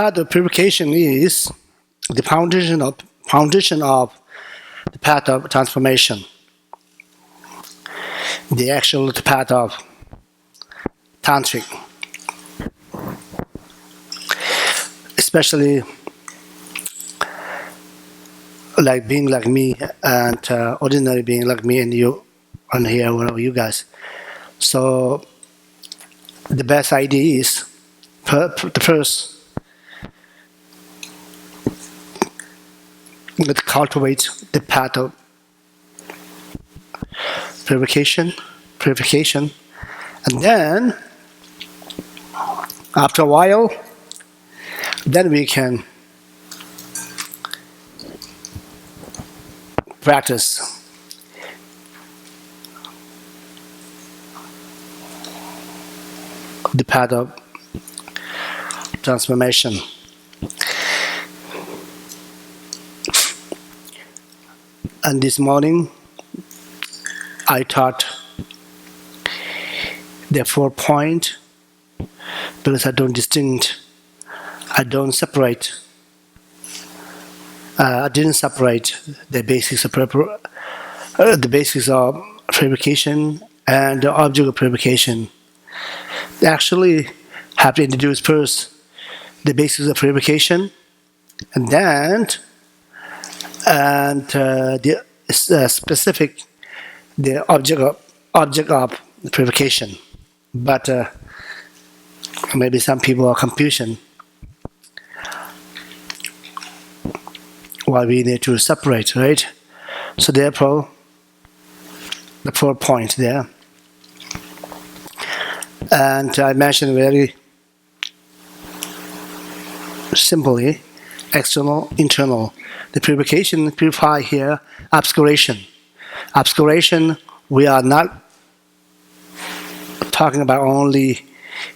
path of purification is the foundation of the path of transformation. The actual path of tantric, especially like being like me and ordinary being like me and you on here, whatever you guys. So the best idea is the first to cultivate the path of purification, and then after a while, then we can practice the path of transformation. And this morning, I taught the 4 points because I don't separate. I didn't separate the basics of purification and the object of purification. They actually have to introduce first the basics of purification, and then the specific, the object of purification. But maybe some people are confusion why we need to separate, right? So therefore, the 4 points there. And I mentioned very simply, external, internal. The purify here, obscuration. Obscuration, we are not talking about only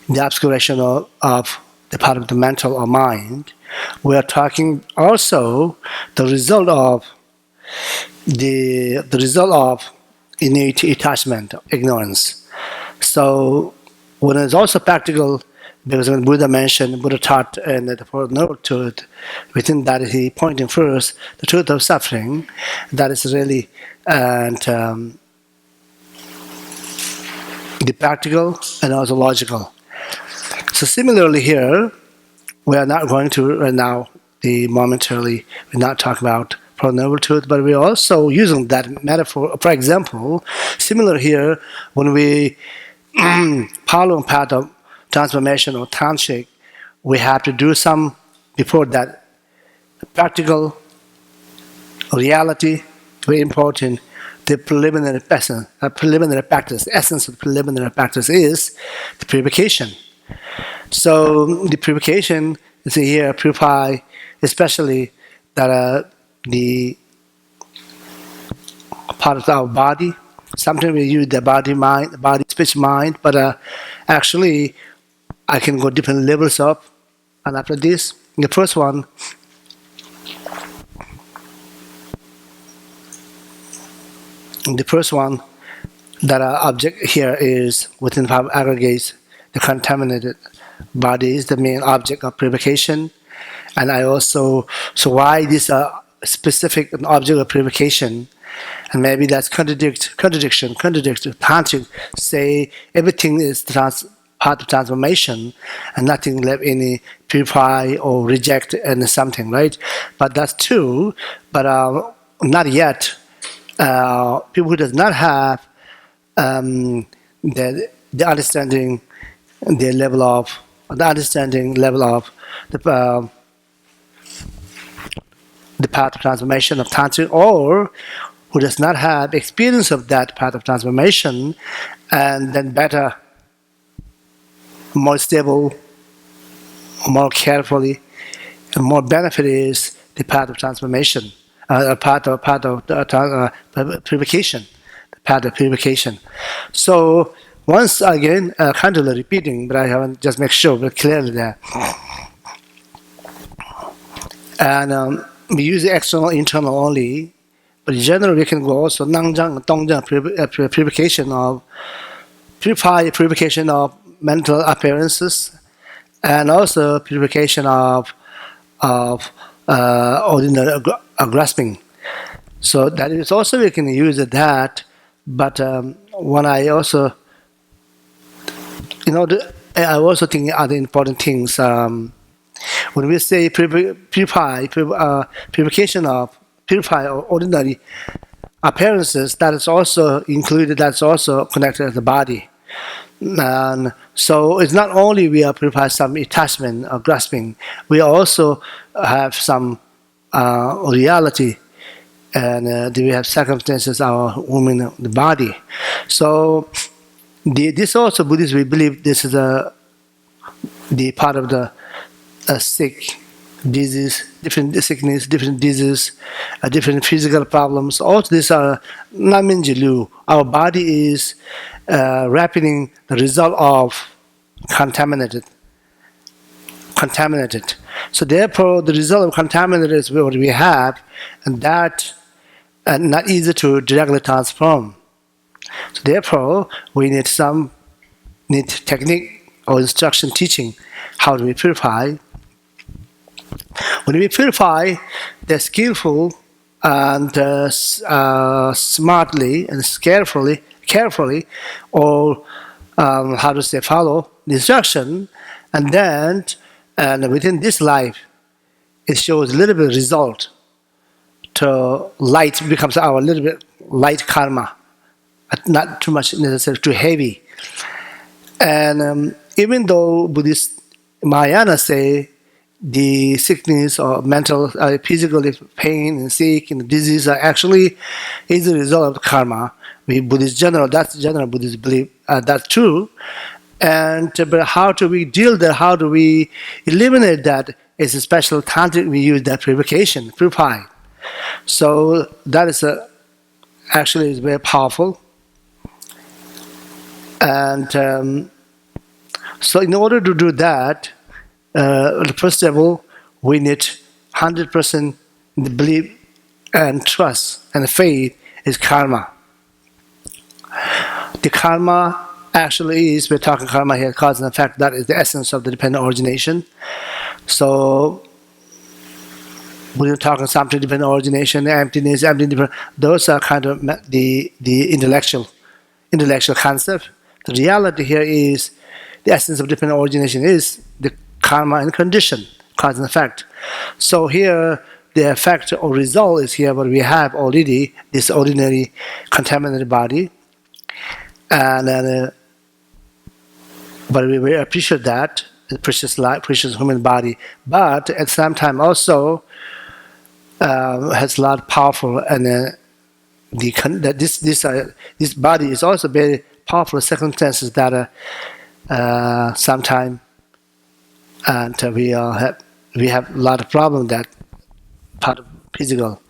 the obscuration of the part of the mental or mind. We are talking also the result of innate attachment, ignorance. So when it's also practical, because when Buddha taught and the Fourth Noble Truth, within that he pointing first the truth of suffering, that is really the practical and also logical. So similarly here, we are not going to right now, momentarily, we're not talking about Fourth Noble Truth, but we're also using that metaphor. For example, similar here, when we follow path of transformation or tantric, we have to do some, before that, practical reality, very important. The preliminary practice, the essence of the preliminary practice is the purification. So the purification is here, purify, especially that the part of our body. Sometimes we use the body, speech, mind, but actually I can go different levels up. And after this, the first one, that our object here is within 5 aggregates, the contaminated body is the main object of purification. And I also, so why this specific object of purification? And maybe that's contradiction. Tantric say everything is part of transformation, and nothing left any purify or reject and something, right? But that's true. But not yet. People who does not have the understanding, the understanding level of the path of transformation of tantric, or who does not have experience of that path of transformation, and then better, more stable, more carefully, and more benefit is the path of transformation, path of purification, the path of purification. So once again, kind of repeating, but I haven't just make sure we're clearly there. And we use the external, internal only, but in general we can go also nangjang, dongjang, purification of mental appearances, and also purification of of ordinary grasping. So that is also we can use that, but when I also, I also think other important things. When we say purify ordinary appearances, that is also included. That's also connected to the body. And so it's not only we are purify some attachment or grasping, we also have some reality, and we have circumstances, our woman, the body. So this also Buddhists, we believe this is the part of the sick disease, different sickness, different diseases, different physical problems. All these are naminjilu. Our body is wrapping the result of contaminated. So therefore, the result of contaminated is what we have, and that not easy to directly transform. So therefore, we need technique or instruction teaching how do we purify. When we purify, they're skillful and smartly and carefully, or follow the instruction, and then within this life, it shows a little bit of result. To light becomes our little bit light karma, not too much necessarily too heavy. And even though Buddhist Mahayana say the sickness or mental, physical pain and sick and disease are actually is a result of karma. That's general Buddhist belief. That's true. And but how do we deal that? How do we eliminate that? It's a special tantric we use that purify. So that is actually is very powerful. And so in order to do that, first of all, we need 100% belief and trust and faith is karma. The karma actually is, we're talking karma here, cause and effect, that is the essence of the dependent origination. So when we're talking something dependent origination, emptiness, those are kind of the intellectual concept. The reality here is the essence of dependent origination is the karma and condition, cause and effect. So here, the effect or result is here what we have already, this ordinary contaminated body. And but we very appreciate that, the precious life, precious human body. But at the same time also has a lot of powerful, and this body is also very powerful circumstances that sometimes and we have a lot of problem that part of physical,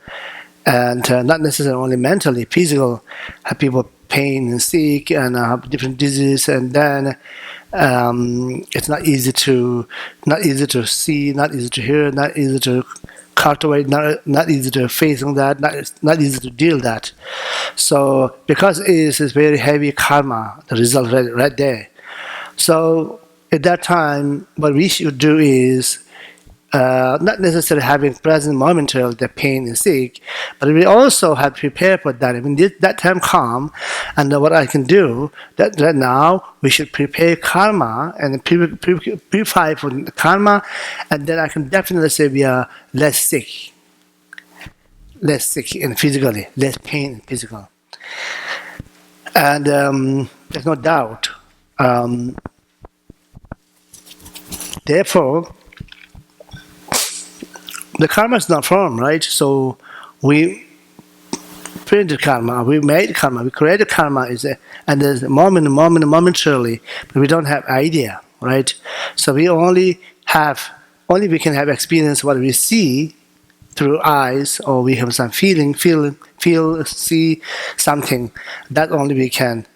and not necessarily only mentally, physical. Have people pain and sick and have different diseases, and then it's not easy to see, not easy to hear, not easy to cultivate, not easy to face on that, not easy to deal that. So because it is very heavy karma, the result right there. So at that time, what we should do is not necessarily having present momentarily the pain and sick, but we also have to prepare for that. When that time come, and what I can do, that right now we should prepare karma and purify for the karma, and then I can definitely say we are less sick in physically, less pain in physical. And there's no doubt. Therefore, the karma is not formed, right? So we printed karma, we made karma, we created karma, and there's momentarily, but we don't have idea, right? So we only we can have experience what we see through eyes, or we have some feel, see something. That only we can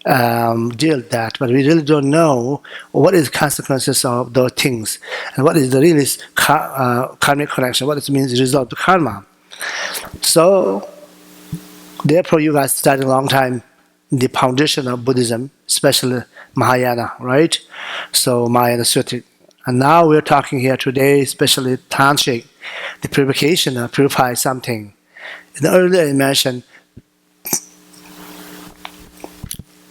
deal with that, but we really don't know what is consequences of those things, and what is the really karmic connection, what it means the result of karma. So therefore you guys studied a long time the foundation of Buddhism, especially Mahayana, right? So Mahayana Sutra And now we're talking here today, especially tantric, the purification of purify something. In the earlier I mentioned,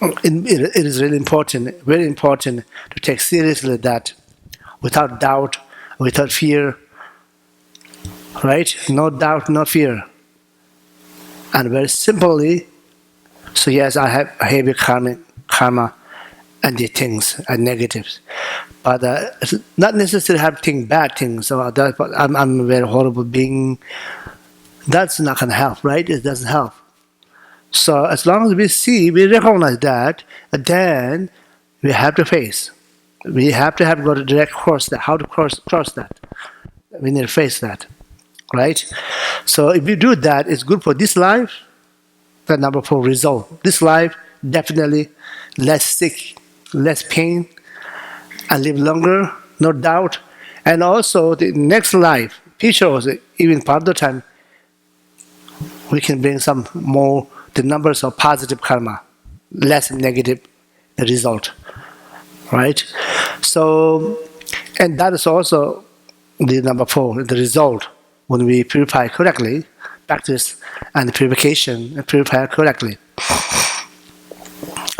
it is really important, very important to take seriously that without doubt, without fear, right? No doubt, no fear. And very simply, so yes, I have heavy karma and the things are negatives. But not necessarily have bad things. So I'm a very horrible being. That's not going to help, right? It doesn't help. So as long as we recognize that, then we have to face. We have to go to direct cross that. How to cross that? We need to face that, right? So if we do that, it's good for this life. The number 4 result. This life definitely less sick, less pain, and live longer, no doubt. And also the next life, future also, even part of the time, we can bring some more the numbers of positive karma, less negative result, right? So, and that is also the number 4, the result when we purify correctly, practice and purification and purify correctly.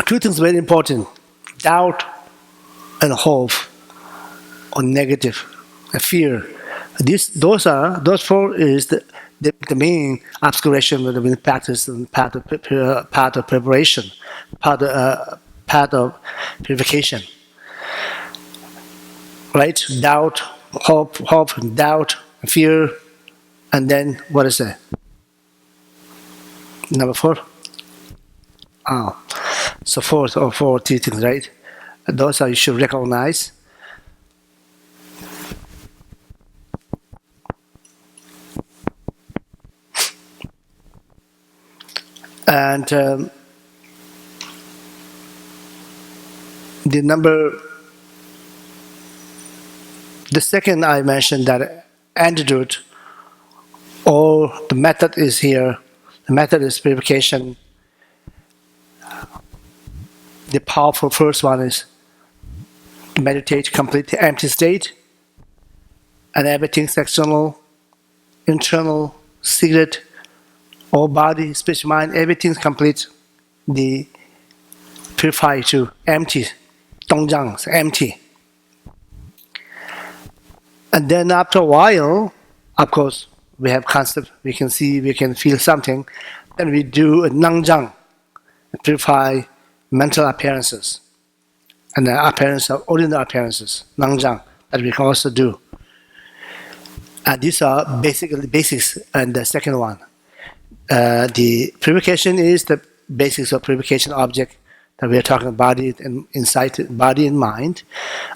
2 things very important: doubt and hope, or negative fear. Those 4 is the main obscuration when we practice and part of preparation, part of purification. Right? Doubt, hope, doubt, fear, and then what is it? Number 4. So 4 things, right? Those are you should recognize. And the second I mentioned that antidote or the method is here. The method is purification. The powerful first one is to meditate completely empty state, and everything's external, internal, secret, all body, speech, mind, everything's complete. The purify to empty, dongjang, empty. And then after a while, of course, we have concept, we can see, we can feel something. Then we do a nangjang, purify mental appearances and the appearance of ordinary appearances, nangjang, that we can also do. And these are basically basics. And the second one, the purification is the basics of purification object that we are talking about, body and insight, body and mind,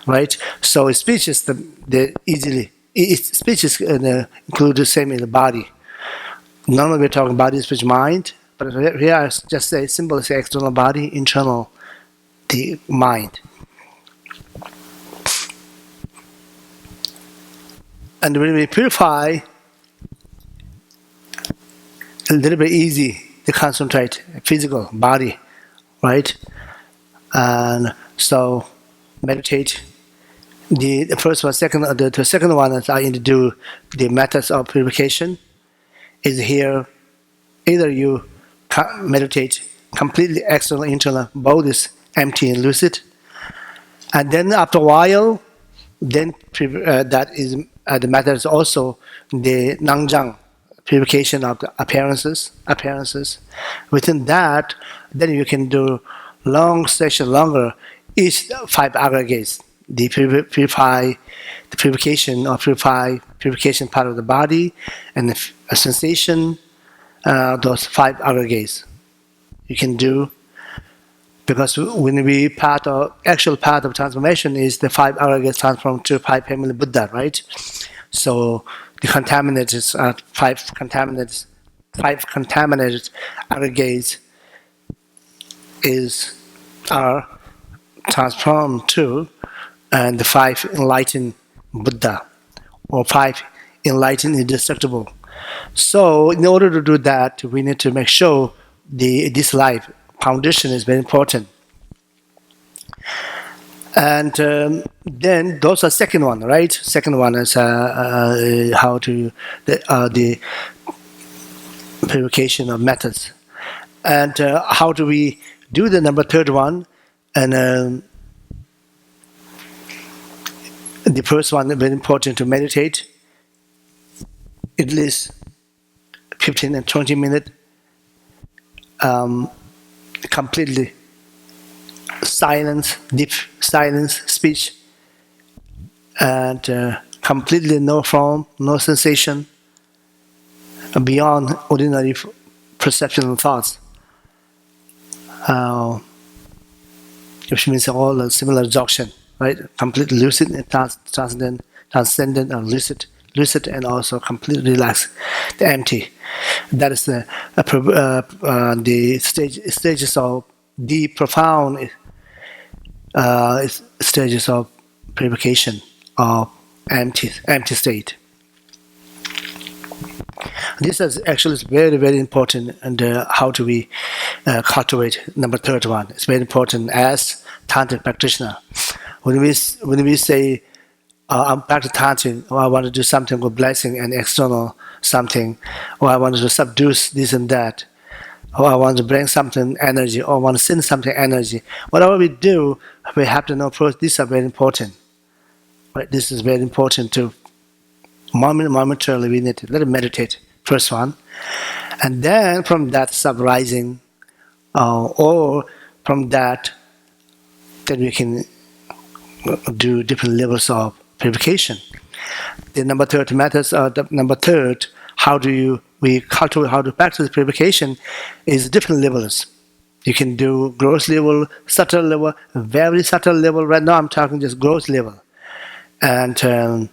right? So speech is speech is include the same in the body. Normally we're talking body, speech, mind, but here I just say simple, say external body, internal the mind. And when we purify, a little bit easy to concentrate physical body, right? And so meditate. The first one, the second one that I do the methods of purification is here. Either you meditate completely external, internal, both is empty and lucid, and then after a while, then that is the method is also the nangjang, purification of the appearances. Within that, then you can do long session, longer, each 5 aggregates. The purification part of the body and a sensation, those 5 aggregates you can do, because when we actual path of transformation is the 5 aggregates transformed to 5 heavenly Buddha, right? So the contaminated 5 contaminated aggregates are transformed to and the 5 enlightened Buddha, or 5 enlightened indestructible. So in order to do that, we need to make sure this life foundation is very important. And then those are second one, right? Second one is how to the purification of methods, and how do we do the number third one? And the first one is very important to meditate at least 15 and 20 minutes, completely silence, deep silence speech, and completely no form, no sensation, beyond ordinary perception and thoughts, which means all a similar junction, right? Completely lucid and transcendent and lucid and also completely relaxed, the empty. That is the stages of deep, profound stages of purification of empty state. This is actually very, very important, and how do we cultivate number third one? It's very important as tantric practitioner. When we say I'm practicing tantric, or I want to do something with blessing and external something, or I want to subdue this and that, or I want to bring something energy, or I want to send something energy. Whatever we do, we have to know first. These are very important. Right? This is very important to momentarily we need to let it meditate. First one, and then from that sub-rising, or from that, then we can do different levels of purification. The number third methods, how do we cultivate, how to practice purification is different levels. You can do gross level, subtle level, very subtle level. Right now I'm talking just gross level, and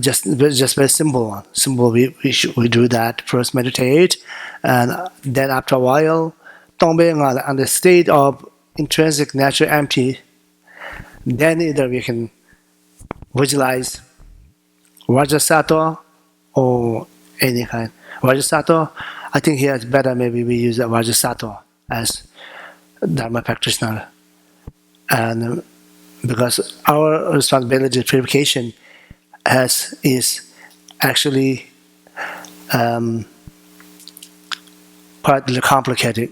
just very simple one. Simple. We do that first, meditate, and then after a while, being on the state of intrinsic natural empty. Then either we can visualize Vajrasattva or any kind. Vajrasattva, I think here it's better. Maybe we use Vajrasattva as Dharma practitioner, and because our responsibility purification is actually quite complicated,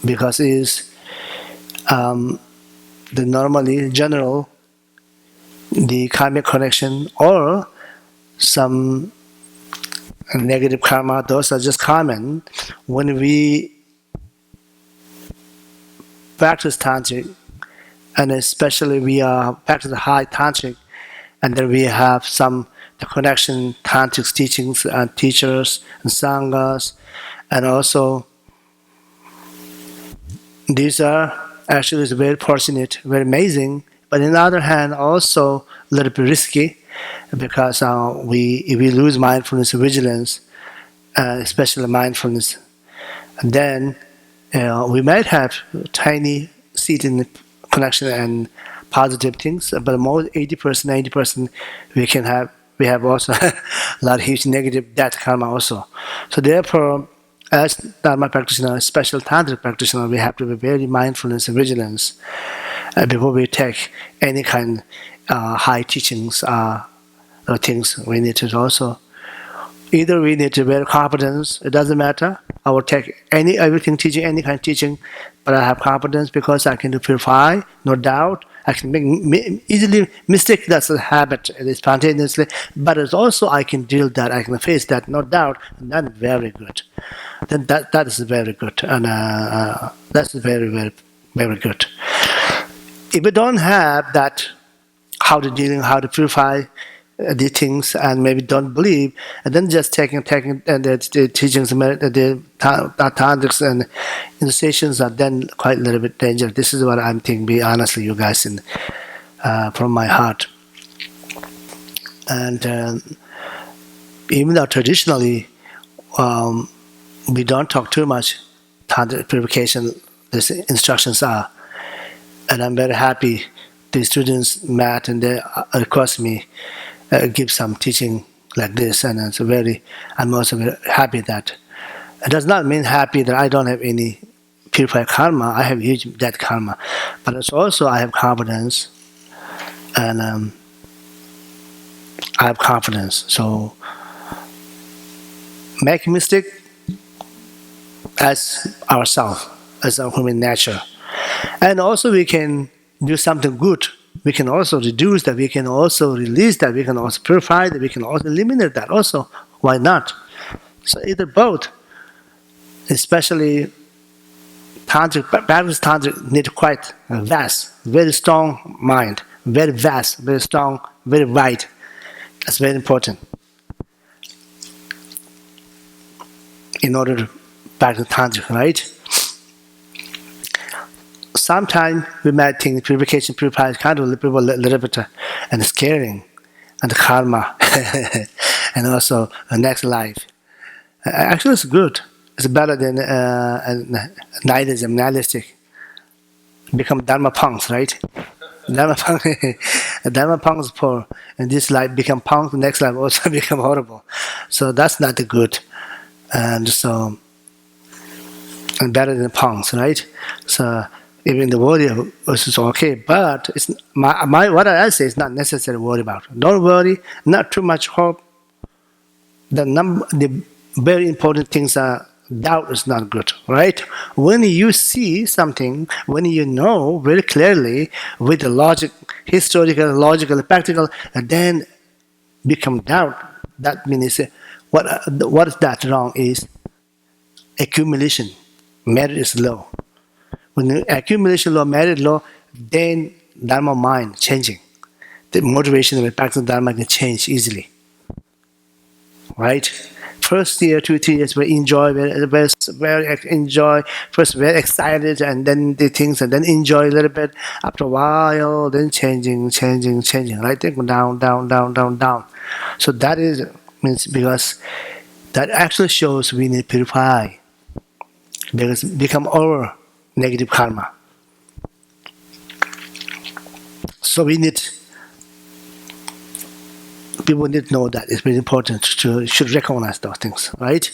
because it is the normally general the karmic connection or some negative karma. Those are just common when we practice tantric, and especially we are practice high tantric. And then we have the connection, tantric teachings and teachers and sanghas, and also these are actually very fortunate, very amazing. But on the other hand, also a little bit risky, because if we lose mindfulness and vigilance, especially mindfulness, then we might have tiny seed in the connection and positive things, but more 80%, 90% we have also a lot of huge negative death karma also. So therefore, as Dharma practitioner, special tantric practitioner, we have to be very mindfulness and vigilance before we take any kind high teachings or things. We need to also either we need to bear competence. It doesn't matter. I will take everything teaching, any kind of teaching, but I have competence because I can do purify, no doubt. I can make easily mistake. That's a habit. It is spontaneously, but it's also I can deal that. I can face that, no doubt. And that's very good. Then that is very good, and that's very, very, very good. If we don't have that, how to purify the things, and maybe don't believe, and then just taking the teachings, the tantrics and initiations are then quite a little bit dangerous. This is what I'm thinking. Be honestly, you guys, from my heart. And even though traditionally we don't talk too much tantric purification, these instructions are, and I'm very happy the students met and they request me give some teaching like this, and I'm also very happy that. It does not mean happy that I don't have any purify karma, I have huge dead karma. But it's also I have confidence, and I have confidence. So make mistake as ourselves, as our human nature. And also we can do something good. We can also reduce that, we can also release that, we can also purify that, we can also eliminate that also. Why not? So either both, especially tantric, Buddhist tantric need quite a vast, very strong mind, very vast, very strong, very wide. That's very important in order to practice tantric, right? Sometimes we might think purification purifies kind of a little bit and scaring, and the karma, and also the next life. Actually, it's good. It's better than nihilism, nihilistic. Become dharma punks, right? Dharma punks poor, and this life become punk. The next life also become horrible. So that's not good, and so and better than punks, right? So. Even the worry is okay, but it's what I say is not necessary to worry about. Don't worry, not too much hope. The very important things are doubt is not good, right? When you see something, when you know very clearly with the logic, historical, logical, practical, and then become doubt. That means what is that wrong is accumulation. Merit is low. When the accumulation low, merit low, then dharma mind changing. The motivation of the practice of dharma can change easily. Right? First year, 2, 3 years, we enjoy, very enjoy, first very excited, and then the things, and then enjoy a little bit. After a while, then changing, right? They go down, down. So that means because that actually shows we need to purify. Because become over negative karma. So people need to know that it's very important should recognize those things, right?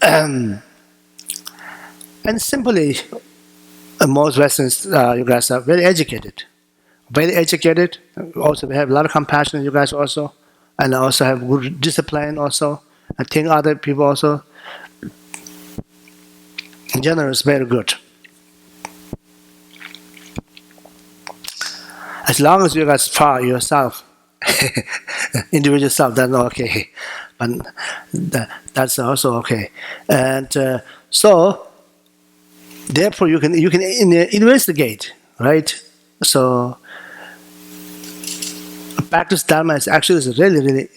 And simply, most Westerners, you guys are very educated. Also, we have a lot of compassion, you guys also, and also have good discipline also. I think other people also, in general, is very good. As long as you guys follow yourself, individual self, that's okay. But that's also okay. And so, therefore, you can investigate, right? So, practice dharma is actually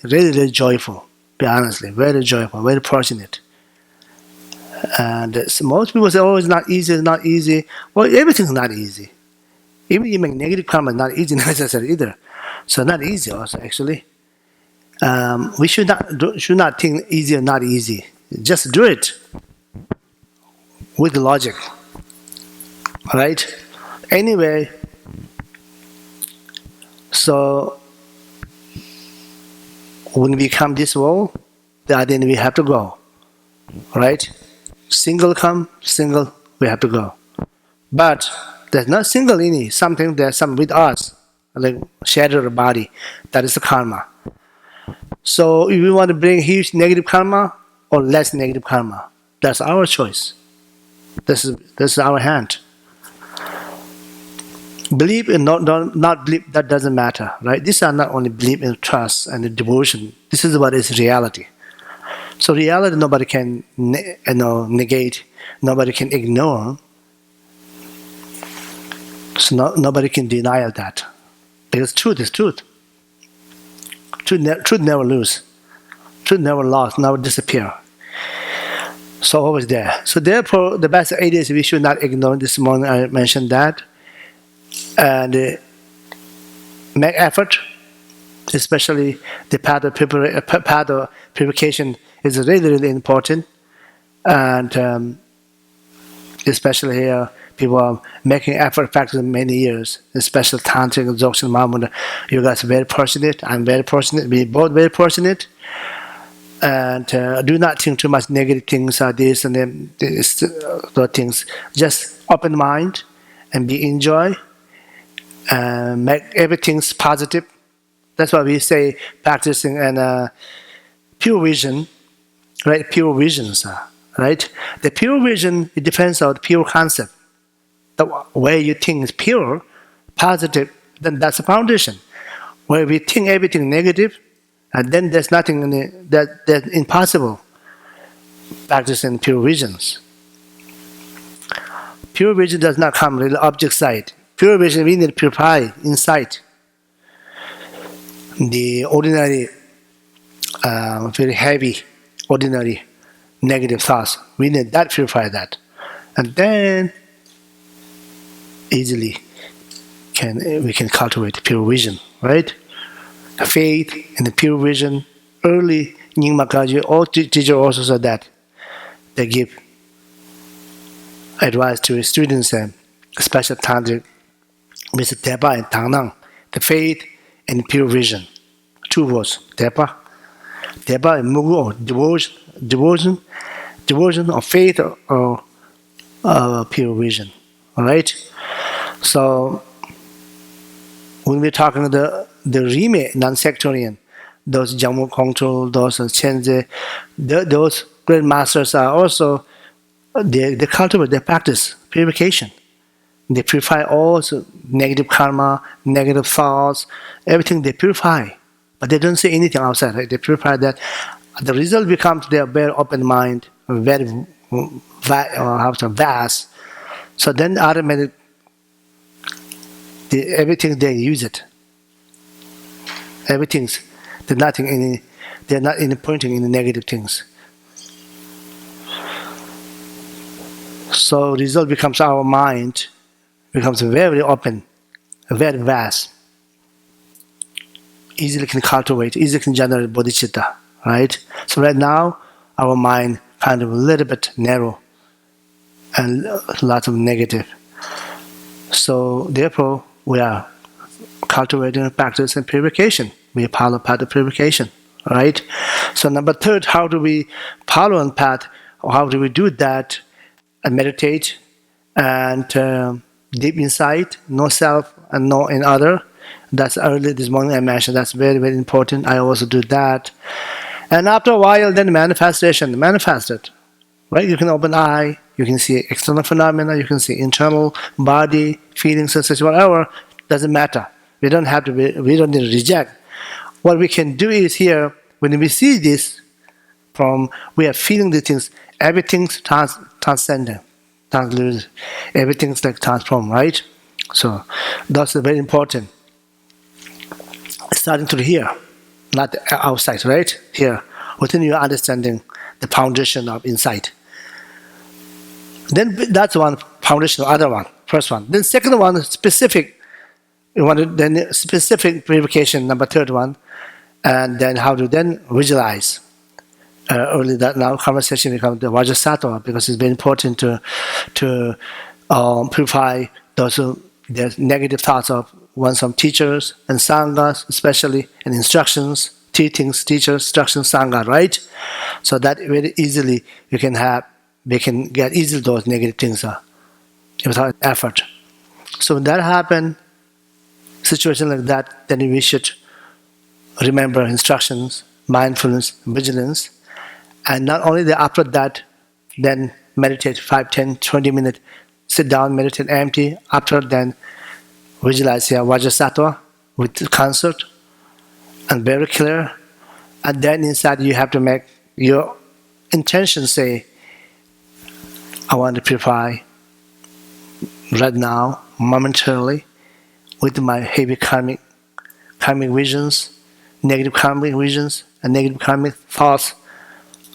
really joyful. Be honestly, very joyful, very fortunate. And most people say, "Oh, it's not easy." Well, everything's not easy. Even you make negative karma, not easy necessarily either. So not easy also actually. We should not think easy or not easy. Just do it with logic. All right. Anyway, so when we come this world, then we have to go. Right? Single come, single we have to go. But there's not single any, something there's some with us, like shadow body. That is the karma. So if we want to bring huge negative karma or less negative karma, that's our choice. This is our hand. Believe and not believe, that doesn't matter, right? These are not only belief and trust and devotion. This is what is reality. So reality nobody can negate, nobody can ignore. So nobody can deny that. Because truth is truth. Truth never lose. Truth never lost, never disappear. So always there. So therefore, the best idea is we should not ignore. This morning I mentioned that. And make effort, especially the path of purification is really important. And especially here, people are making effort practicing many years, especially Tantric and Dzogchen Mahmud. You guys are very fortunate. I'm very fortunate. We both very fortunate. and do not think too much negative things or this and then those things. Just open mind and be enjoy and make everything positive. That's why we say practicing and pure vision, right? Pure visions, right? The pure vision, it depends on the pure concept. The way you think is pure, positive, then that's the foundation. Where we think everything negative, and then there's nothing in it, that's impossible. Practicing pure visions. Pure vision does not come with the object side. Pure vision, we need to purify inside. The ordinary, very heavy, ordinary negative thoughts, we need that, purify that. And then easily we can cultivate pure vision, right? The faith and the pure vision. Early Younge Khachab, all teachers also said that. They give advice to his students and special tantric with Tepa and Tangnam, the faith and pure vision. 2 words, Tepa. Tepa and Mugu, or devotion or faith or pure vision. All right? So when we're talking the Rime, non-sectarian, those Jammu Kongtrul, those Chenze, those great masters are also, they cultivate, they practice purification. They purify all negative karma, negative thoughts, everything they purify. But they don't say anything outside, right? They purify that. The result becomes their very open mind, very vast. So then automatically, everything they use it. Everything's, they're not pointing in the negative things. So result becomes our mind becomes very open, very vast. Easily can cultivate, easily can generate bodhicitta, right? So right now, our mind kind of a little bit narrow and lots of negative. So therefore, we are cultivating practice and purification. We follow path of purification, right? So number 3, how do we follow on path? Or how do we do that? And meditate and deep insight, no self and no in other. That's early this morning I mentioned. That's very, very important. I also do that. And after a while, then manifestation, manifest it. Right? You can open eye, you can see external phenomena, you can see internal body, feelings, sensation, whatever. Doesn't matter. We don't need to reject. What we can do is here, when we see this, we are feeling these things, everything's transcendent, translucent, everything's like transformed, right? So that's very important. Starting to here, not outside, right? Here, within your understanding, the foundation of insight. Then that's one foundation, other one, first one. Then second one, specific. You want to then specific purification, number 3rd one, and then how to then visualize. Early that now conversation becomes the Vajrasattva because it's very important to purify those there's negative thoughts of one's teachers and sanghas, especially, and instructions, teachings, teachers, instructions, sangha, right? So that very easily we can get easily those negative things without effort. So when that happens, situation like that, then we should remember instructions, mindfulness, vigilance, and not only that, after that, then meditate 5, 10, 20 minutes, sit down, meditate empty, after then visualize here Vajrasattva with concert and very clear, and then inside you have to make your intention, say, I want to purify right now, momentarily, with my heavy karmic visions, negative karmic visions, and negative karmic thoughts,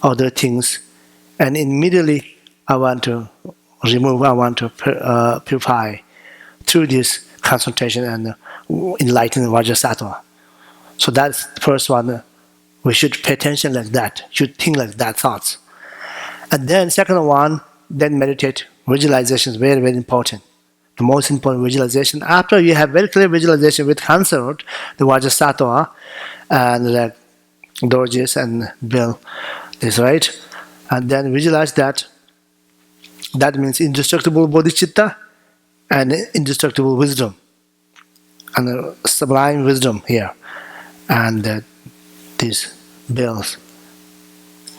other things, and immediately I want to remove, I want to purify through this concentration and enlighten Vajrasattva. So that's the first one. We should pay attention like that, should think like that thoughts. And then second one, then meditate. Visualization is very, very important. The most important visualization. After you have very clear visualization with concert, the Vajrasattva, and Dorjes and Bill. Is right, and then visualize that. That means indestructible bodhicitta and indestructible wisdom, and sublime wisdom here, and these bells,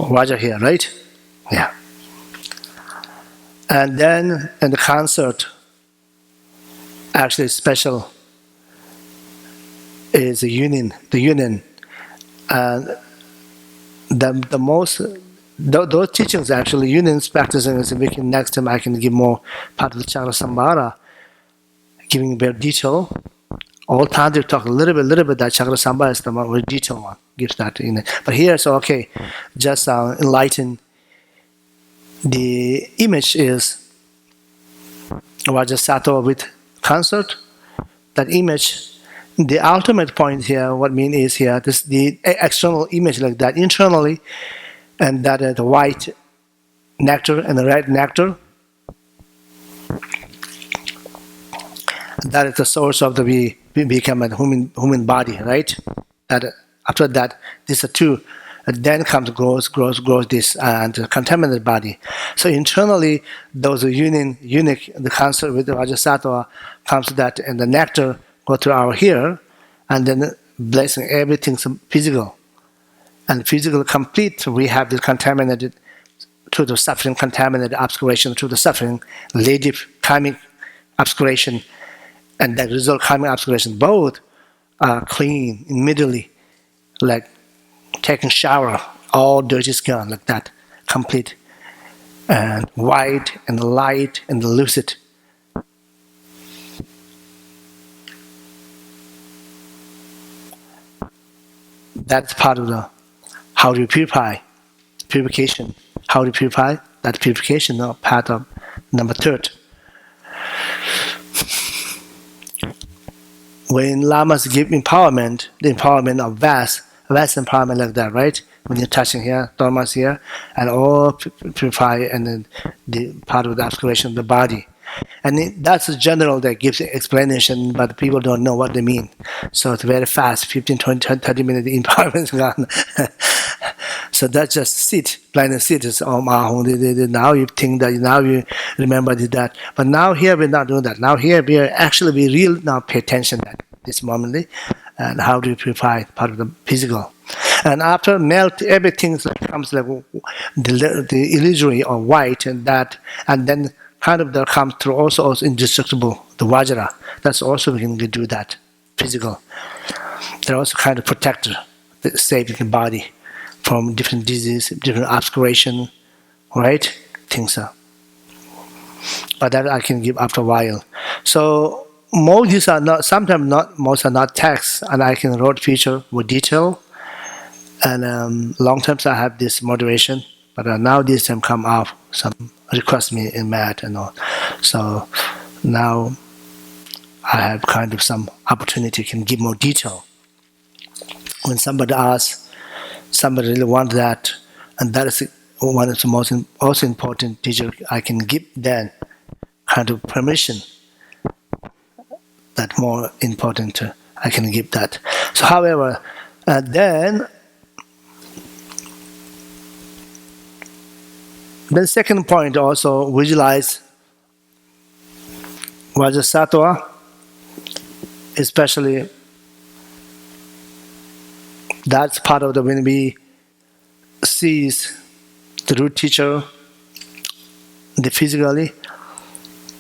Raja here, right? Yeah. And then in the concert, actually special is the union, and the most those teachings actually unions practicing is making. Next time I can give more part of the chakra sambhara, giving a bit of detail. All time they talk a little bit that chakra sambhara is the more detailed one, gives that in it. But here, so okay, just enlighten. The image is Vajrasattva with concert. That image, the ultimate point here, what mean is here, this the external image like that, internally, and that the white nectar and the red nectar, that is the source of the we become a human body, right? That after that, these are two. And then comes grows this and the contaminated body. So internally, those unique, the concert with the Vajrasattva comes to that, and the nectar go to our here, and then blessing everything's physical. And physical complete, we have the contaminated, to the suffering contaminated obscuration, to the suffering, lady karmic obscuration, and that result karmic obscuration, both are clean immediately, like taking shower, all dirty is gone, like that, complete, and white and light and lucid. That's part of the how to purification. How to purify, that purification is part of number third. When lamas give empowerment, the empowerment of vast empowerment like that, right? When you're touching here, dharmas here, and all purify, and then the part of the obscuration of the body. And that's a general that gives explanation, but people don't know what they mean. So it's very fast, 15, 20, 30 minutes, the empowerment is gone. So that's just sit, blind and sit. Is now you think that, now you remember that. But now here we're not doing that. Now here we real now pay attention at this moment, and how do you purify part of the physical. And after melt, everything becomes like the illusory or white, and that, and then kind of that comes through also indestructible, the Vajra. That's also we can do that, physical. They're also kind of protector, saving the body from different disease, different obscuration, right? Things are. But that I can give after a while. So most these are not, sometimes not, most are not text, and I can write feature with detail. And long times I have this moderation, but now this time come out, some request me in mat and all. So now I have kind of some opportunity, can give more detail. When somebody asks, somebody really want that, and that is one of the most also important teacher I can give then kind of permission. That more important, I can give that. So however, then the second point also visualize Vajrasattva, especially that's part of the when we sees the root teacher, the physically,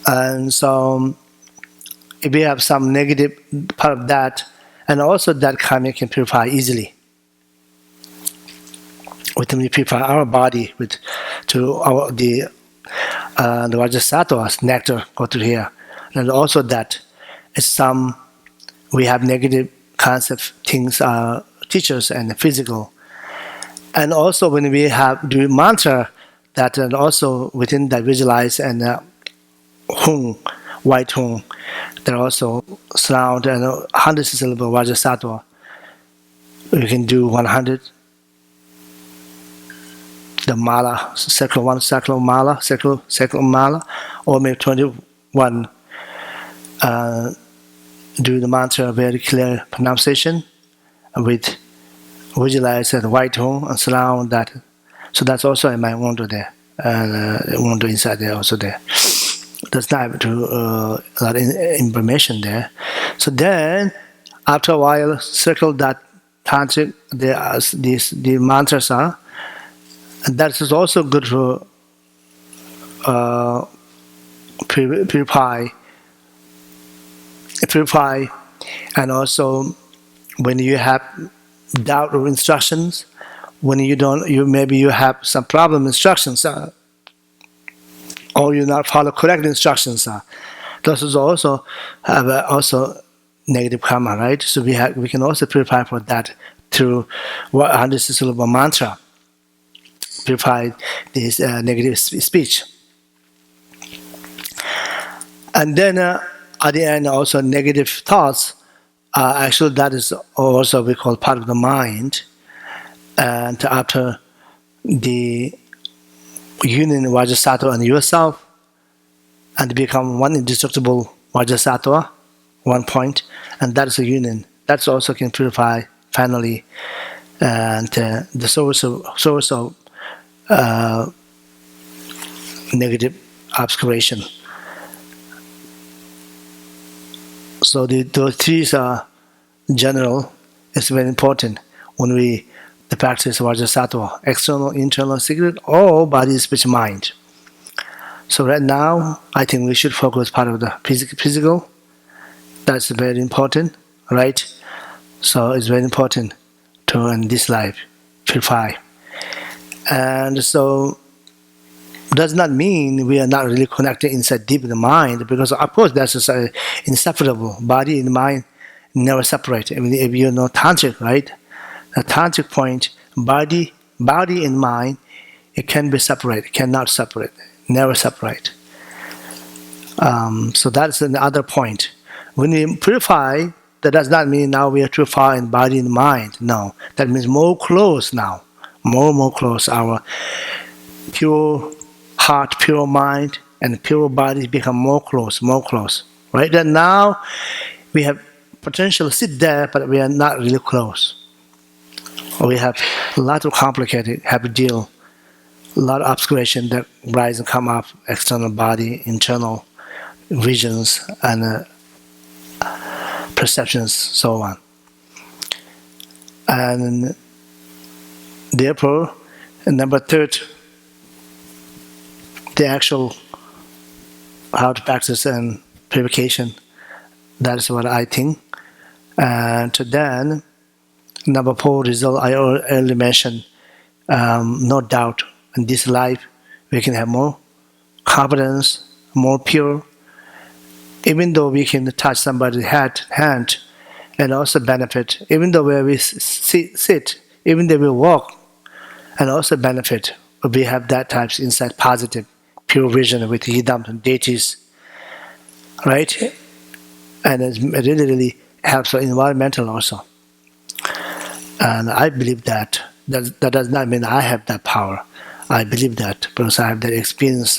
and so if we have some negative part of that, and also that karma can purify easily. When we purify our body with to our the Vajrasattva's nectar go to here, and also that is some we have negative concept things teachers and physical, and also when we have do mantra that, and also within that visualize and hung, white hung, they're also surround and 100 syllable Vajrasattva. We can do 100. The mala, circle one, circle mala, circle mala, or maybe 21. Do the mantra very clear pronunciation with visualize that white hole and surround that. So that's also in my window there, and window inside there also there. Does not have to a lot of information there. So then, after a while, circle that tantric. The mantras are, and that is also good for purify, and also when you have doubt of instructions, when maybe you have some problem instructions, or you not follow correct instructions, those is also have also negative karma, right? So we can also purify for that through 160 mantra, purify this negative speech, and then at the end also negative thoughts. Actually, that is also we call part of the mind, and after the union Vajrasattva and yourself, and become one indestructible Vajrasattva, one point, and that is a union. That also can purify finally, and the source of negative obscuration. So those three are general. It's very important when the practice Vajrasattva, external, internal, secret, all body, speech, mind. So right now, I think we should focus part of the physical. That's very important, right? So it's very important to in this life purify. And so does not mean we are not really connected inside deep in the mind, because of course that's just inseparable. Body and mind never separate. I mean, if you know tantric, right? The tantric point, body and mind, it can be separate. It cannot separate. Never separate. So that's another point. When we purify, that does not mean now we are purifying body and mind. No, that means more close now, more close. Our pure heart, pure mind, and pure body become more close, right? And now we have potential to sit there, but we are not really close. We have a lot of complicated, have to deal, a lot of obscuration that rise and come up, external body, internal visions, and perceptions, so on. And therefore, number third, the actual how to practice and purification. That is what I think. And then, number four result I earlier mentioned, no doubt in this life we can have more confidence, more pure. Even though we can touch somebody's hand and also benefit, even though where we sit, even though we walk, and also benefit, we have that types inside positive, pure vision with Yidam and deities, right? And it really helps for environmental also. And I believe that does not mean I have that power. I believe that because I have that experience.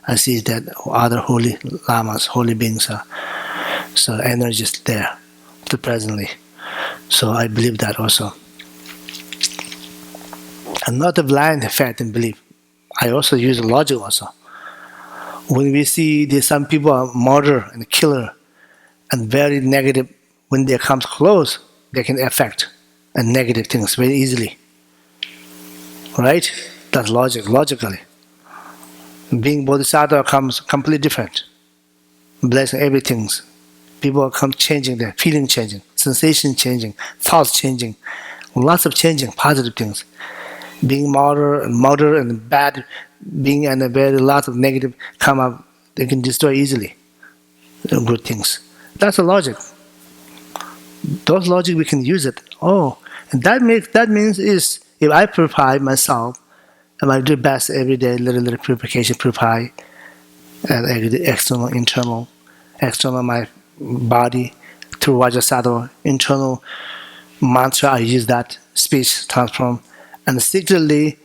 I see that other holy lamas, holy beings are so energies there to presently. So I believe that also. And not a blind faith and belief. I also use logic also. When we see some people are murderer and killer and very negative, when they come close, they can affect and negative things very easily. Right? That's logically. Being Bodhisattva comes completely different. Blessing everything. People come changing their feeling changing, sensation changing, thoughts changing, lots of changing, positive things. Being murder and bad being and a very lot of negative come up, they can destroy easily good things. That's a logic. Those logic we can use it. Oh, and that means is if I purify myself, and I do best every day, little purification, purify, and external, internal, my body through Vajrasattva, internal mantra. I use that speech transform, and secretly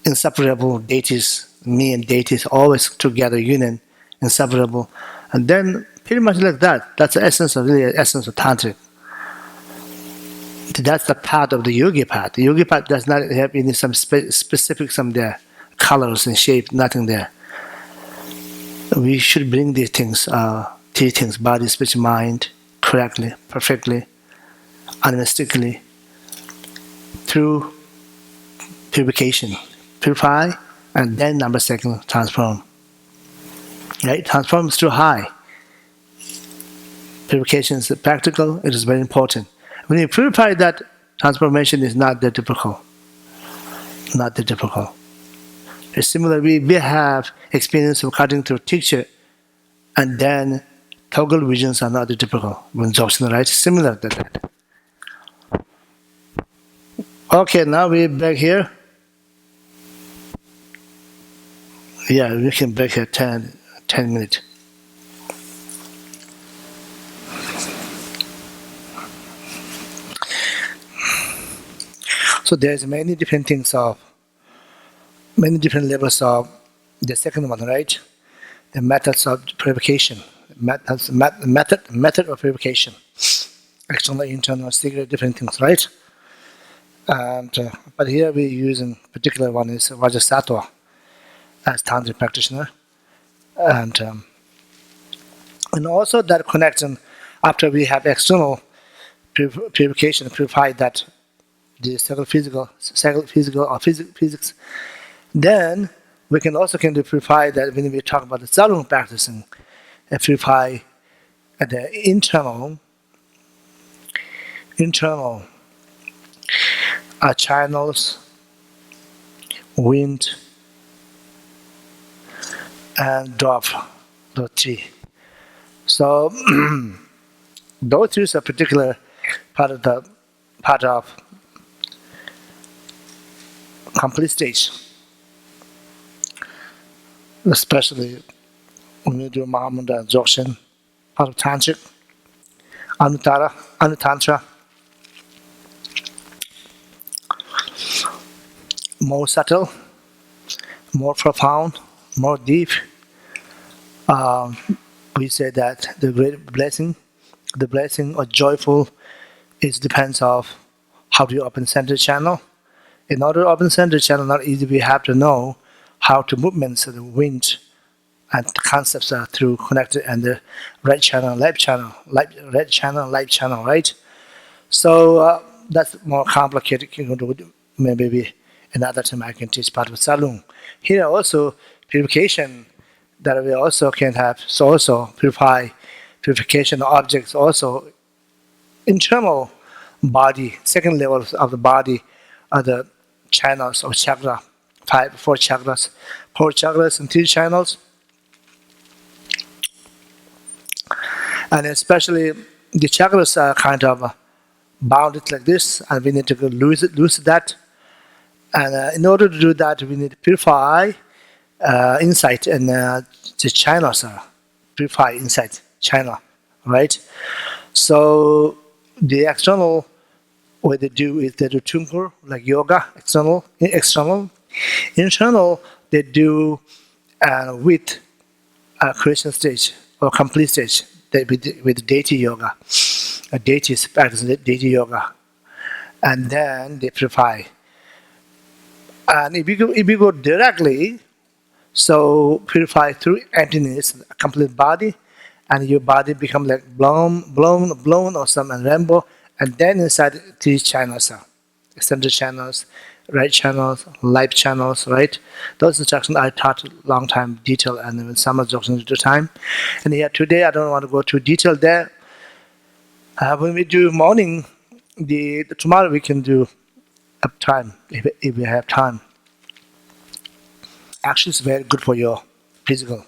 inseparable deities, me and deities always together, union, inseparable, and then pretty much like that. That's the essence of tantric. That's the path of the yogi path. The yogi path does not have any some specific some there, colors and shape, nothing there. We should bring these things, body, speech, mind, correctly, perfectly, unmistakably, through purification. Purify, and then number second, transform. Right? Transform is too high. Purification is practical, it is very important. When you purify, that transformation is not that difficult. Not that difficult. It's similar, we have experience of cutting through teacher, and then toggle visions are not that difficult. When Dzogchen, right? Similar to that. Okay, now we're back here. Yeah, we can break here 10 minutes. So there's many different things of, many different levels of the second one, right? The methods of purification, method of purification, external, internal, secret, different things, right? And but here we're using particular one is Vajrasattva as tantric practitioner, and also that connection after we have external purification, purify that the psychophysical or physics, then we can also purify that when we talk about the Tsalung practicing, purify the internal channels, wind, and drop, those three. So those three is a particular part of complete stage, especially when you do Mahamudra and Dzogchen, part of Tantric, Anutantra, more subtle, more profound, more deep. We say that the great blessing, or joyful, depends of how do you open center channel. In order to open center channel, not easy. We have to know how to movements of the wind and the concepts are through connected and the right channel, light channel, right? So that's more complicated. Maybe another time I can teach part of Tsalung. Here also purification that we also can have. So also purification of objects, also internal body, second levels of the body are the channels of chakra, four chakras and 3 channels. And especially the chakras are kind of bounded like this, and we need to lose that. And in order to do that, we need to purify inside, and the channels are purify inside channel, right? So the external, what they do is they do tunkur, like yoga, external. Internal, they do with creation stage or complete stage, with deity yoga. Deities practice deity yoga. And then they purify. And if you go directly, so purify through emptiness, complete body, and your body become like blown or some rainbow, and then inside 3 channels are center channels, right channels, light channels, right? Those instructions I taught a long time detail, and even some instructions at the time. And here today I don't want to go too detailed there. When we do morning, tomorrow we can do up time if we have time. Actually, it's very good for your physical.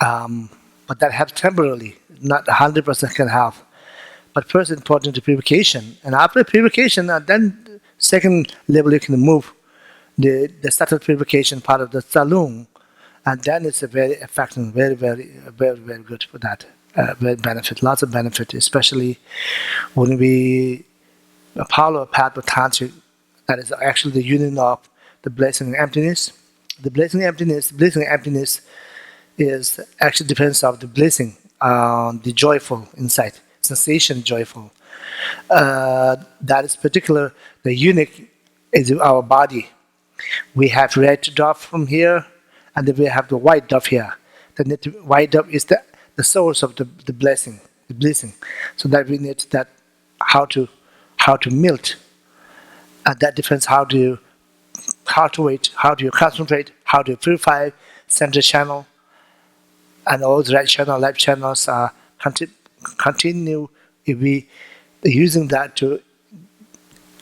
But that helps temporarily, not 100% can help. But first, important to purification, and after purification, then second level you can move the subtle purification part of the Tsalung, and then it's a very effective, very good for that. Very benefit, lots of benefit, especially when we follow a path of Tantric, that is actually the union of the blessing and emptiness. The blessing and emptiness is actually depends on the blessing, the joyful inside, sensation joyful. that is particular, the unique is our body. We have red dove from here, and then we have the white dove here. The white dove is the source of the blessing, the blessing. So that we need that how to melt, and that depends how do you cultivate, how do you concentrate, how do you purify center channel, and all the right channel, left channels are continue if we using that to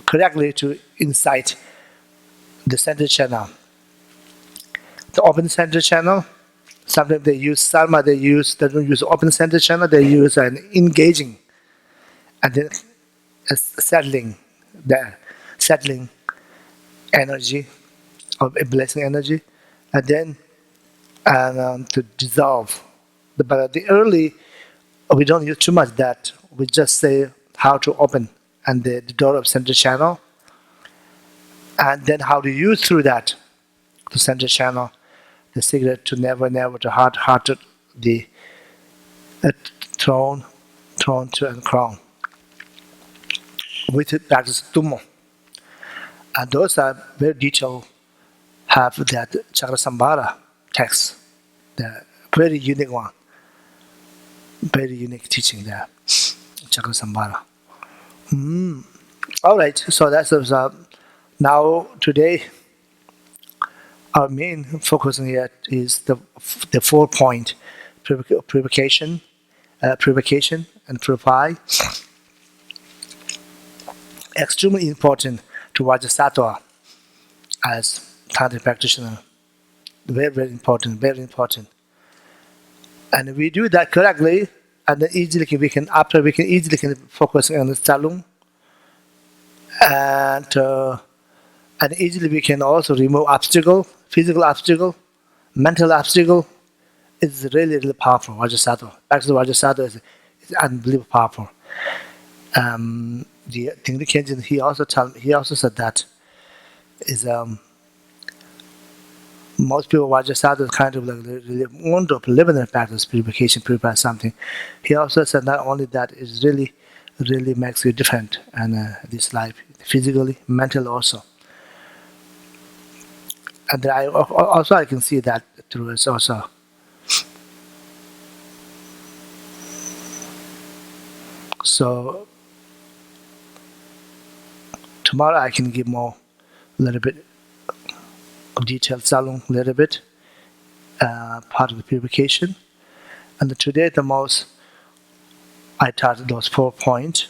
correctly to incite the center channel. The open center channel, sometimes they use Sarma, they don't use open center channel, they use an engaging and then a settling energy of a blessing energy, and then to dissolve. But the early, we don't use too much that. We just say how to open and the door of center channel, and then how to use through that the center channel, the secret to never to heart to the throne to and crown. With it, practice Tummo. And those are very detailed, have that Chakra Sambhara text, the very unique one, very unique teaching there, Chakra Sambhara. All right, so that's now today. Our main focus here is the 4-point purification, and purify. Extremely important to Vajrasattva as tantric practitioner. Very, very important, very important. And if we do that correctly, and then easily we can easily focus on the Tsalung, and easily we can also remove obstacle, physical obstacle, mental obstacle. It's really, really powerful. Vajrasattva. Actually, Vajrasattva is unbelievably powerful. The Tingri Khenchen, he also said that is most people Vajrasattva is kind of like really want to live in their practice, purification, purify something. He also said not only that is really, really makes you different and this life, physically, mentally also. And I can see that through it also. So tomorrow I can give a little bit of detailed Tsalung, little bit part of the purification. And today the most I taught those 4 points.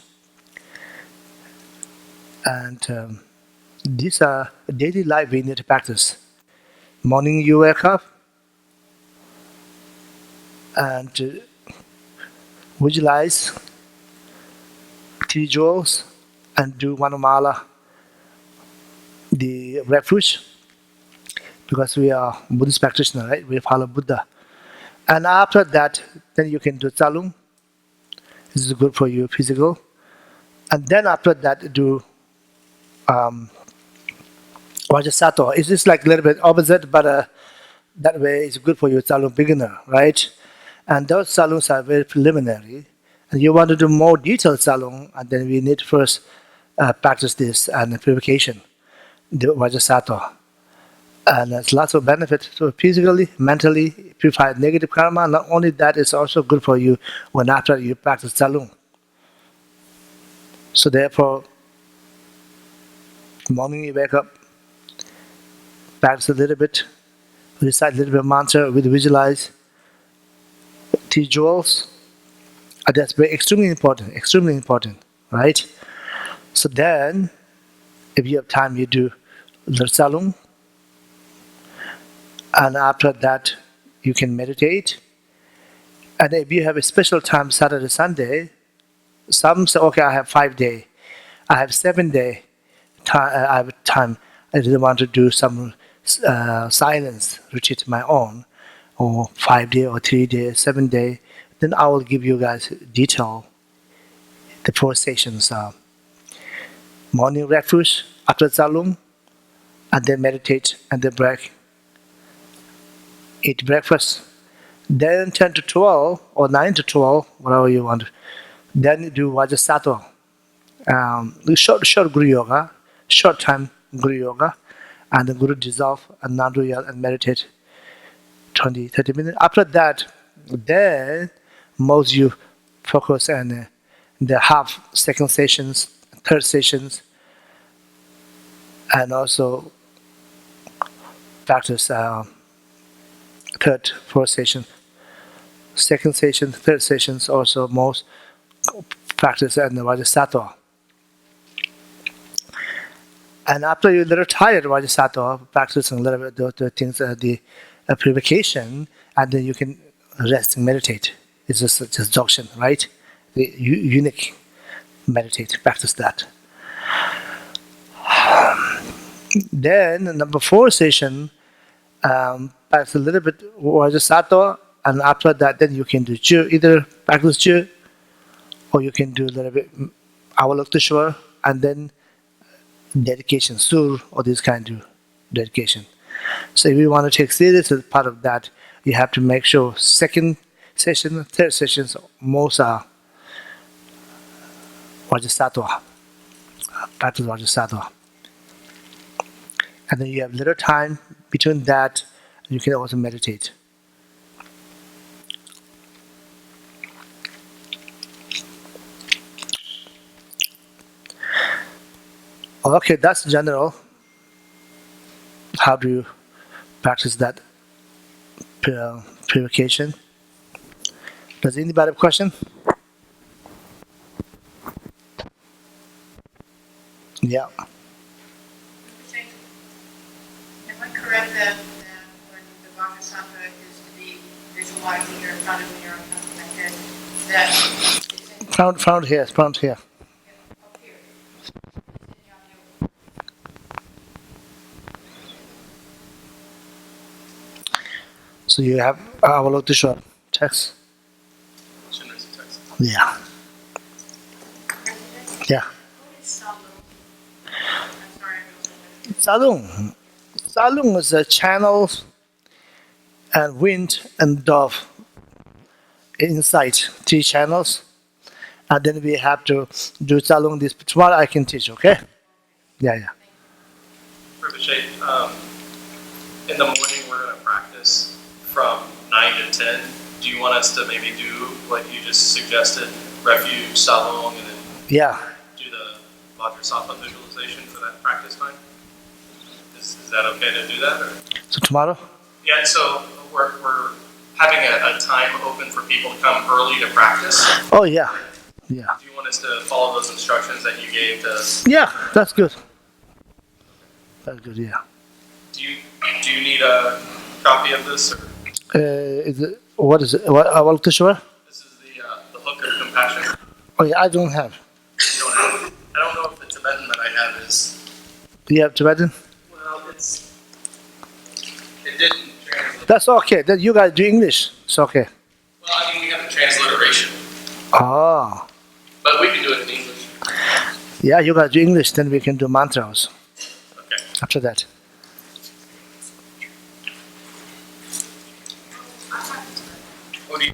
And these are daily life we need to practice. Morning you wake up and visualize 3 jewels and do one mala, the refuge, because we are Buddhist practitioner, right? We follow Buddha. And after that, then you can do Tsalung. This is good for you, physical. And then after that, do Vajrasattva. It's just like a little bit opposite, but that way it's good for you, Tsalung beginner, right? And those Tsalungs are very preliminary. And you want to do more detailed Tsalung, and then we need first practice this and purification, the Vajrasattva. And there's lots of benefit to physically, mentally, purify negative karma. Not only that, it's also good for you when after you practice Tsalung. So therefore, morning you wake up, practice a little bit, recite a little bit of mantra, with visualize 3 jewels. And that's very extremely important, right? So then, if you have time, you do the Tsalung. And after that, you can meditate. And if you have a special time, Saturday, Sunday, some say, okay, I have 5 days. I have 7 days. I have time. I really want to do some silence retreat my own, or 5 days, or 3 days, 7 days. Then I will give you guys detail. The 4 sessions are morning refuge, after Tsalung, and then meditate, and then break. Eat breakfast. Then 10 to 12 or 9 to 12, whatever you want. Then you do Vajrasattva. short Guru Yoga, short time Guru Yoga, and the Guru dissolve and not do and meditate 20, 30 minutes. After that, then most you focus on the half second sessions, third sessions, and also practice third, fourth session, second session, third sessions. Also most practice and the Vajrasattva. And after you're a little tired of Vajrasattva, practicing a little bit the things, the purification, and then you can rest and meditate. It's just dzogchen, right? The unique meditate, practice that. Then number 4 session, practice a little bit Vajrasattva, and after that, then you can do Ju, either practice Ju, or you can do a little bit Avalokiteshvara, and then dedication, sur, or this kind of dedication. So if you want to take serious as part of that, you have to make sure second session, third sessions, most are Vajrasattva, practice Vajrasattva. And then you have little time between that, you can also meditate. Okay, that's general. How do you practice that purification? Does anybody have a question? Yeah. Am I correct that when the Vajrasattva is to be visualized either in front of me or something like this, that it's in Found here. up here? So you have Avalokiteshvara text. Yeah. Yeah. What is Salung? I'm sorry, I don't know. Salung is a channel and wind and dove inside 3 channels. And then we have to do Salung this. Tomorrow I can teach, okay? Yeah. Rinpoche, in the morning we're going to practice from 9 to 10. Do you want us to maybe do what you just suggested, refuge, salong, and then Yeah. do the Vajrasattva visualization for that practice time? Is that okay to do that? Or? So tomorrow? Yeah, so we're having a time open for people to come early to practice. Oh, yeah. Yeah. Do you want us to follow those instructions that you gave to us? Yeah, that's good. That's good, yeah. Do you need a copy of this? Or? What is it? Avalokiteshvara? This is the hook of compassion. Oh, yeah, I don't have. You don't have it? I don't know if the Tibetan that I have is. Do you have Tibetan? Well, it didn't translate. That's okay. Then you guys do English. It's okay. Well, I mean, we have a transliteration, Oh. but we can do it in English. Yeah, you guys do English, then we can do mantras Okay. after that. What do you?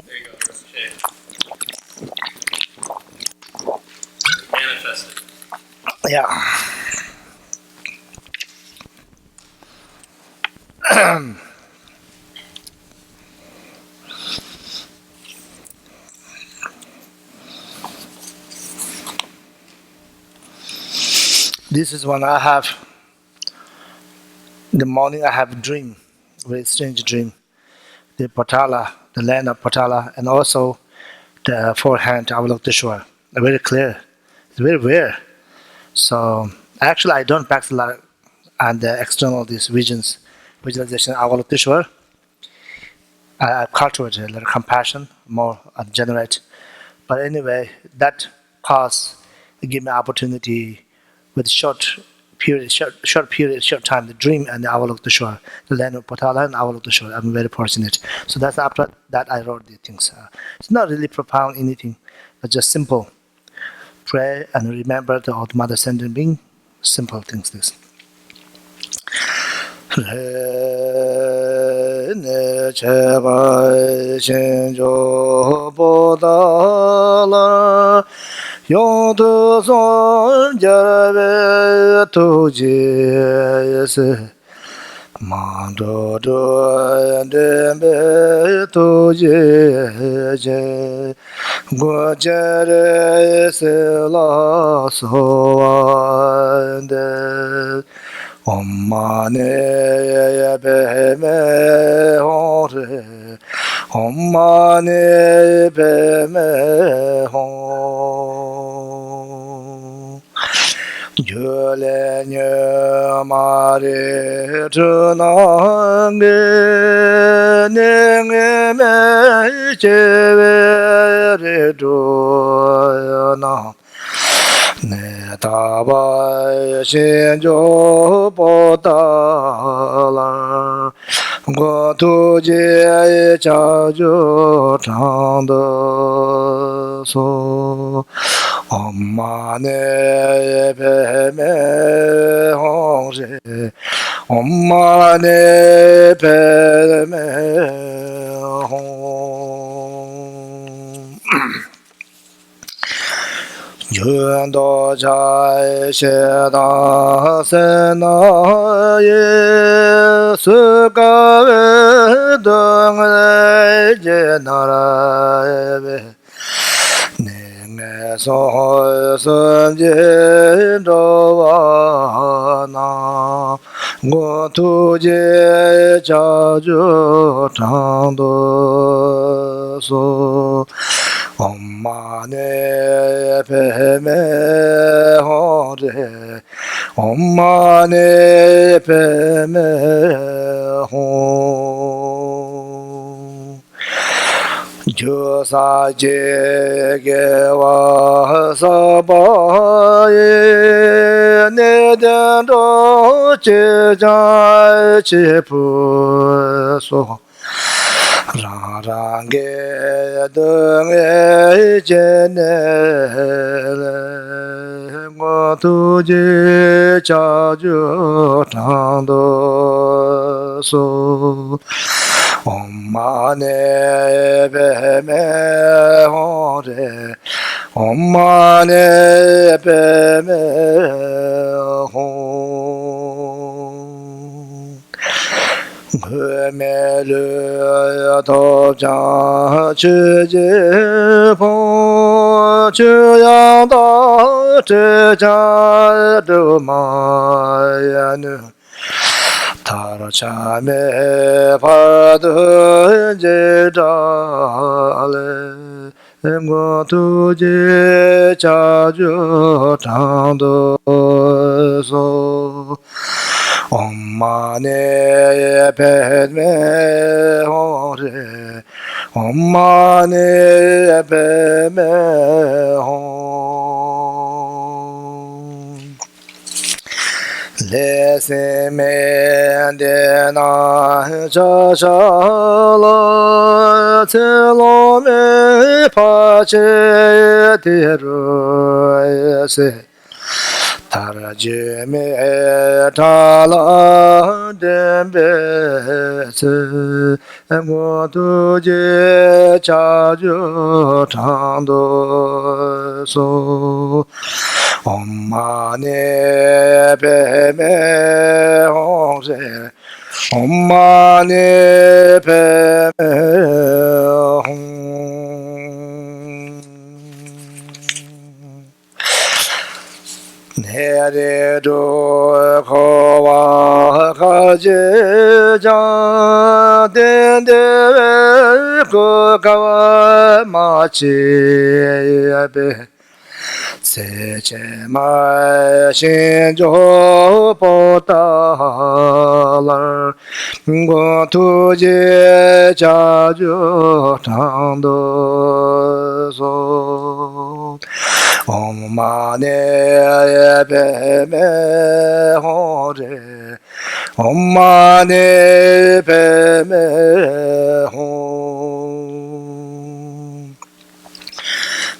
There you go, Rinpoche. Manifested. Yeah. This is when I have, in the morning I have a dream, very strange dream. The Patala, the land of Patala, and also the forehand Avalokiteshvara. Very clear. It's very rare. So actually I don't practice a lot on the external these visions, visualization Avalokiteshvara. I cultivate a little compassion, more generate. But anyway, that cause give me opportunity with short time, the dream and the Avalokiteshvara, the land of Patala and Avalokiteshvara. I'm very fortunate. So that's after that I wrote the things. It's not really profound anything, but just simple. Pray and remember the old Mother Sending Being. Simple things this. ne cheba shenjo bodala yodo son jarabe tujese mando do dembe tujese gojere se la soande Om mane peme hore, Om mane peme hore. Jole nye mare tunange, nenge me chevere doyana. Ne tabai shenjo potala go tu je cha jo chang de so om mane pe me hong je om mane pe me hong Yuan do chai she da se na ye su ka ve dong le je na ra ve ne me so sun je do wa na go tu je cha ju chang do so Om mane peme hore, Om mane peme hore. Jo sa je ge wa sa ba ye ne den do che ja che pu so. Range deng e jene ngo tu je cha ju tang do so om mane pe me hore om mane pe me hore me le to cha che je po che yang da che cha do ma ya nu tar cha me pa do je da le ngo tu je cha ju tang do so Om mane padme hore, Om mane padme hore. Le se me de na cha cha la te lo me pa che te ro se. Taraje me tala dembe se mo tu je cha ju tang do so om mane pe me hong se om mane pe me hong Nere do ko wa ka je ja den de ko ka wa ma chi be se che ma shin jo po ta la go tu je cha ju tang do so Om mane pe me hore, Om mane pe me hore.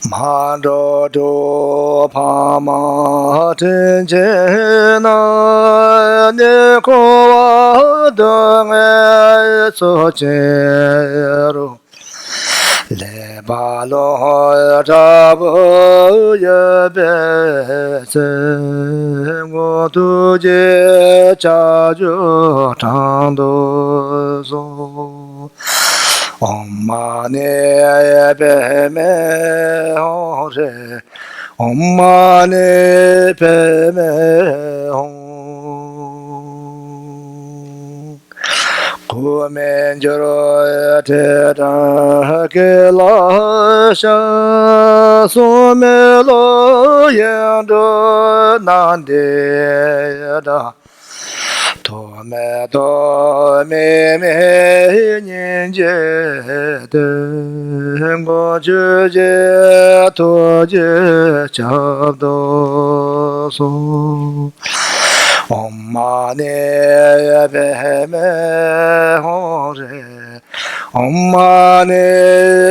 Mando do pama tenjena ne ko dong so chero le balo jabo ye be se ngo tu je cha ju tang do so Om mani padme hum Om mani padme hum Kumen jaro te da ke la sha sume lo yendo nande da Tome tome me nyen je de ngo je je to je cha do so Om mani padme hum Om mani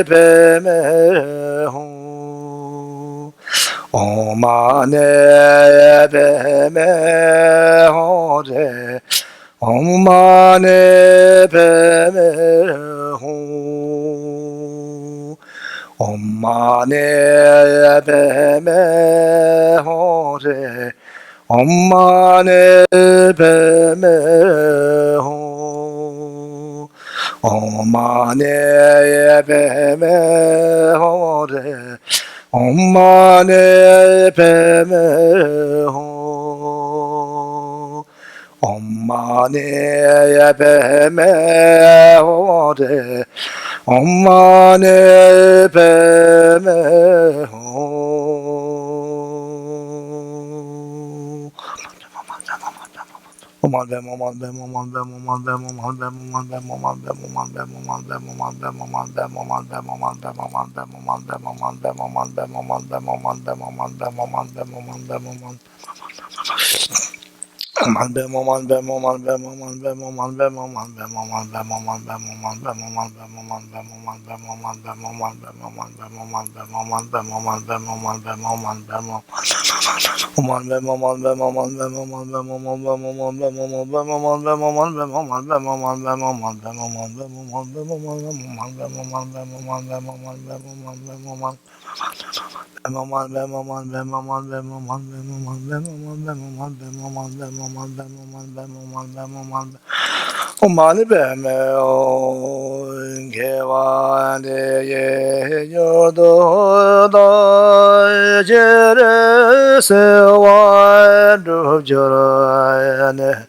padme hum Om mani padme hum Om mani padme hum Om mani padme hum Om mani padme hum Om mani padme hum Om mani padme hum Om mani padme hum Om mani padme hum Mani beme o gewa de ye yodo da jere se wa du jara ne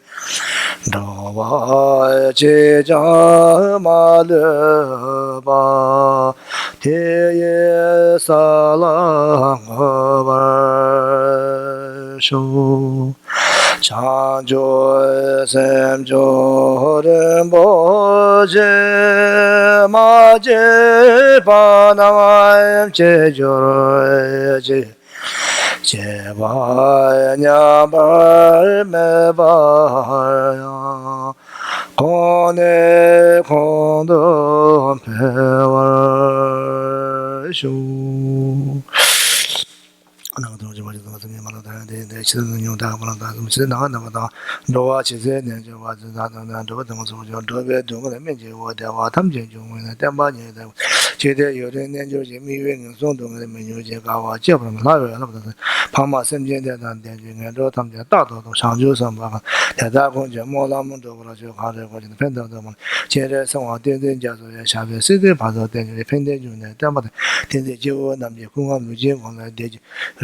do wa je ja ma le ba te ye sa la ba shu Chanjo semjo rinpoche ma je pa nam che joro che ba nya ba me ba ya kone kondo pe wa shu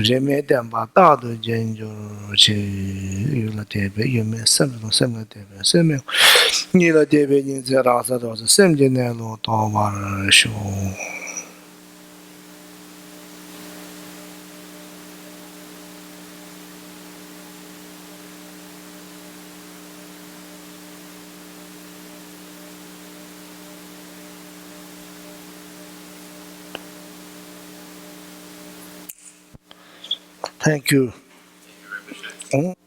Rime tenpa tatu jenjo chi yula tepe yume semlo semlo tepe seme nila tepe nyingze rasa dosa semje nelo tovar shu. Thank you. Thank you, Rinpoche.